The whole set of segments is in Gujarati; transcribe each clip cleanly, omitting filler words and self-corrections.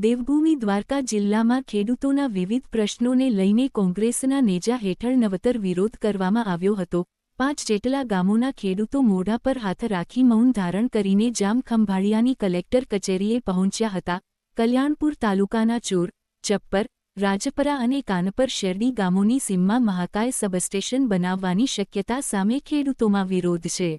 દેવભૂમિ દ્વારકા જિલ્લામાં ખેડૂતોના વિવિધ પ્રશ્નોને લઈને કોંગ્રેસના નેજા હેઠળ નવતર વિરોધ કરવામાં આવ્યો હતો। 5 જેટલા ગામોના ખેડૂતો મોઢા પર હાથ રાખી મૌન ધારણ કરીને જામ ખંભાળિયાની કલેક્ટર કચેરીએ પહોંચ્યા હતા। કલ્યાણપુર તાલુકાના ચોર, ચપ્પર, રાજપરા અને કાનપર શેરડી ગામોની સીમમાં મહાકાય સબસ્ટેશન બનાવવાની શક્યતા સામે ખેડૂતોમાં વિરોધ છે।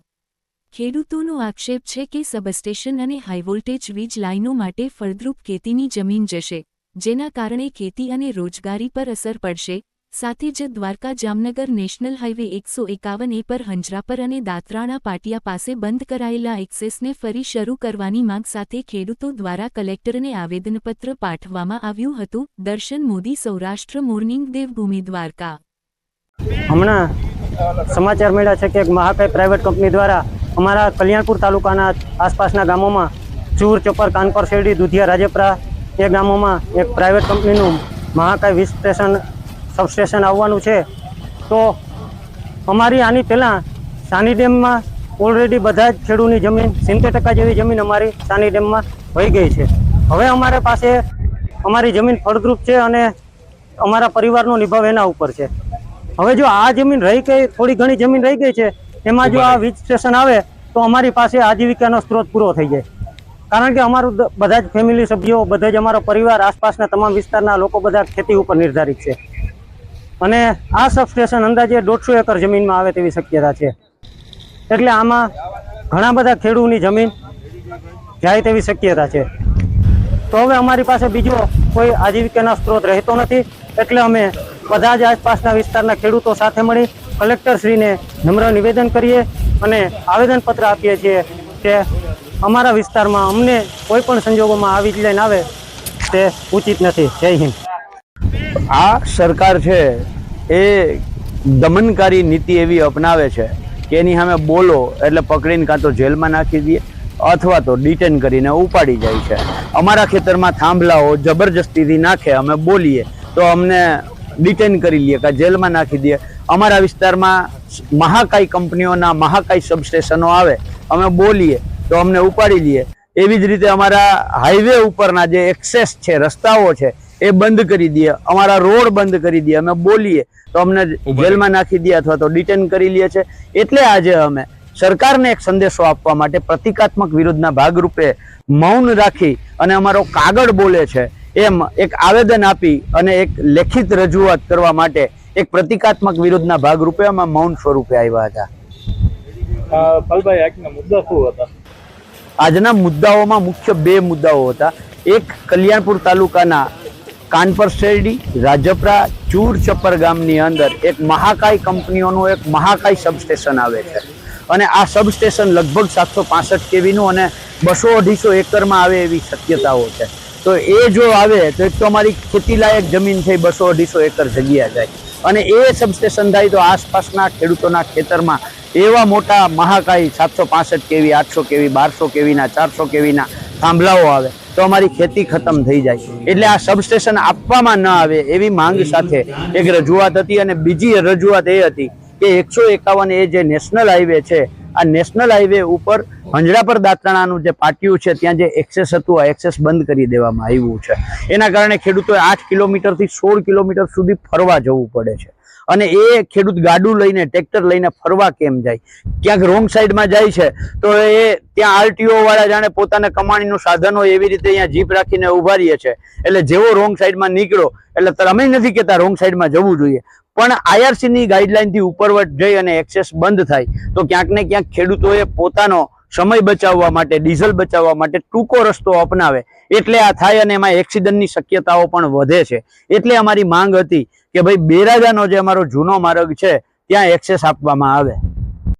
ખેડૂતોનો આક્ષેપ છે કે સબસ્ટેશન અને હાઈવોલ્ટેજ વીજ લાઇનો માટે ફળદ્રુપ ખેતીની જમીન જશે, જેના કારણે ખેતી અને રોજગારી પર અસર પડશે। સાથે જ Dwarka Jamnagar national highway 151A પર હંજરાપર અને દાતરાણા પાટિયા પાસે બંધ કરાયેલા એક્સેસને ફરી શરૂ કરવાની માંગ સાથે ખેડૂતો દ્વારા કલેક્ટરને આવેદનપત્ર પાઠવવામાં આવ્યું હતું। દર્શન મોદી, સૌરાષ્ટ્ર મોર્નિંગ, દેવભૂમિ દ્વારકા। હમણાં સમાચાર મળ્યા છે કે મહાકાય પ્રાઇવેટ કંપની દ્વારા અમારા કલ્યાણપુર તાલુકાના આસપાસના ગામોમાં ચૂર, ચપ્પર, કાનપર શેરડી, દુધિયા, રાજપરા એ ગામોમાં એક પ્રાઇવેટ કંપનીનું મહાકાય વીજ સબસ્ટેશન આવવાનું છે। તો અમારી આની પહેલાં સાની ડેમમાં ઓલરેડી બધા જ ખેડૂતની જમીન 70% જેવી જમીન અમારી સાની ડેમમાં વહી ગઈ છે। હવે અમારા પાસે અમારી જમીન ફળદ્રુપ છે અને અમારા પરિવારનો નિભાવ એના ઉપર છે। હવે જો આ જમીન રહી ગઈ, થોડી ઘણી જમીન રહી ગઈ છે, એમાં જો આ વીજ સ્ટેશન આવે તો અમારી પાસે આજીવિકાનો સ્ત્રોત પૂરો થઈ જાય, કારણ કે અમારું બધા જ ફેમિલી સભ્યો, બધા જ અમારો પરિવાર, આસપાસના તમામ વિસ્તારના લોકો બધા ખેતી ઉપર નિર્ધારિત છે અને આ સબસ્ટેશન અંદાજે 150 એકર જમીનમાં આવે તેવી શક્યતા છે। એટલે આમાં ઘણા બધા ખેડૂતની જમીન જાય તેવી શક્યતા છે। તો હવે અમારી પાસે બીજો કોઈ આજીવિકાનો સ્ત્રોત રહેતો નથી, એટલે અમે બધા જ આસપાસના વિસ્તારના ખેડૂતો સાથે મળી કલેક્ટરશ્રીને નમ્ર નિવેદન કરીએ અને આવેદનપત્ર આપીએ છીએ કે અમારા વિસ્તારમાં અમને કોઈ પણ સંજોગોમાં આ વીજ લાઈન આવે તે ઉચિત નથી। જય હિન્દ। આ સરકાર છે એ દમનકારી નીતિ એવી અપનાવે છે કે એની સામે બોલો એટલે પકડીને કાં તો જેલમાં નાખી દે અથવા તો ડિટેન કરીને ઉપાડી જાય છે। અમારા ખેતરમાં થાંભલાઓ જબરજસ્તીથી નાખે, અમે બોલીએ તો અમને ડિટેન કરી લે કે જેલમાં નાખી દે। અમારા વિસ્તારમાં મહાકાય કંપનીઓના મહાકાય સબસ્ટેશનો આવે, અમે બોલીએ તો અમને ઉપાડી લઈએ। એવી જ રીતે અમારા હાઈવે ઉપરના જે એક્સેસ છે, રસ્તાઓ છે, એ બંધ કરી દે, અમારા રોડ બંધ કરી દે, અમે બોલીએ તો અમને જેલમાં નાખી દે અથવા તો ડિટેન કરી લે છે। એટલે આજે અમે સરકારને એક સંદેશો આપવા માટે પ્રતિકાત્મક વિરોધના ભાગરૂપે મૌન રાખી અને અમારો કાગળ બોલે છે એમ એક આવેદન આપી અને એક લેખિત રજૂઆત કરવા માટે એક પ્રતિકાત્મક વિરોધના ભાગરૂપે અમે મૌન સ્વરૂપે આવ્યા હતા। પલભાઈ, આજના મુદ્દા શું હતા? આજના મુદ્દાઓમાં મુખ્ય 2 મુદ્દાઓ હતા। એક, કલ્યાણપુર તાલુકાના કાનપર શેરડી, રાજપરા, ચૂર, ચપ્પર ગામની અંદર એક મહાકાય કંપનીઓનું એક મહાકાય સબસ્ટેશન આવે છે અને આ સબસ્ટેશન લગભગ 765 કેવીનું અને 200-250 એકરમાં આવે એવી શક્યતાઓ છે। તો એ જો આવે તો એક તો અમારી ખેતીલાયક જમીન છે 200-250 એકર જગ્યા જાય અને એ સબસ્ટેશન થાય તો આસપાસના ખેડૂતોના ખેતરમાં એવા મોટા મહાકાય 765 કેવી, 800 કેવી, 1200 કેવીના, 400 કેવીના થાંભલાઓ આવે તો અમારી ખેતી ખતમ થઈ જાય। એટલે આ સબસ્ટેશન આપવામાં ન આવે એવી માંગ સાથે એક રજૂઆત હતી અને બીજી રજૂઆત એ હતી કે 151 એ જે નેશનલ હાઈવે છે, આ નેશનલ હાઈવે ઉપર હંજરાપર દાતરાણાનું જે પાટિયું છે ત્યાં જે એક્સેસ હતું, આ એક્સેસ બંધ કરી દેવામાં આવ્યું છે। એના કારણે ખેડૂતોએ 8 કિલોમીટરથી 16 કિલોમીટર સુધી ફરવા જવું પડે છે અને એ ખેડૂત ગાડું લઈને, ટ્રેક્ટર લઈને ફરવા કેમ જાય? ક્યાંક રોંગ સાઈડમાં જાય છે તો એ ત્યાં આરટીઓ વાળા જાણે પોતાના કમાણીનું સાધન હોય એવી રીતે અહીંયા જીપ રાખીને ઉભા રહીએ છે। એટલે જેવો રોંગ સાઈડમાં નીકળો એટલે અમે નથી કહેતા રોંગ સાઈડમાં જવું જોઈએ, પણ આઈઆરસીની ગાઈડલાઈનથી ઉપરવટ જઈ અને એક્સેસ બંધ થાય તો ક્યાંક ને ક્યાંક ખેડૂતોએ પોતાનો સમય બચાવવા માટે, ડીઝલ બચાવવા માટે ટૂંકો રસ્તો અપનાવે એટલે આ થાય અને એમાં એક્સિડન્ટની શક્યતાઓ પણ વધે છે। એટલે અમારી માંગ હતી કે ભાઈ બેરાજાનો જે અમારો જૂનો માર્ગ છે ત્યાં એક્સેસ આપવામાં આવે।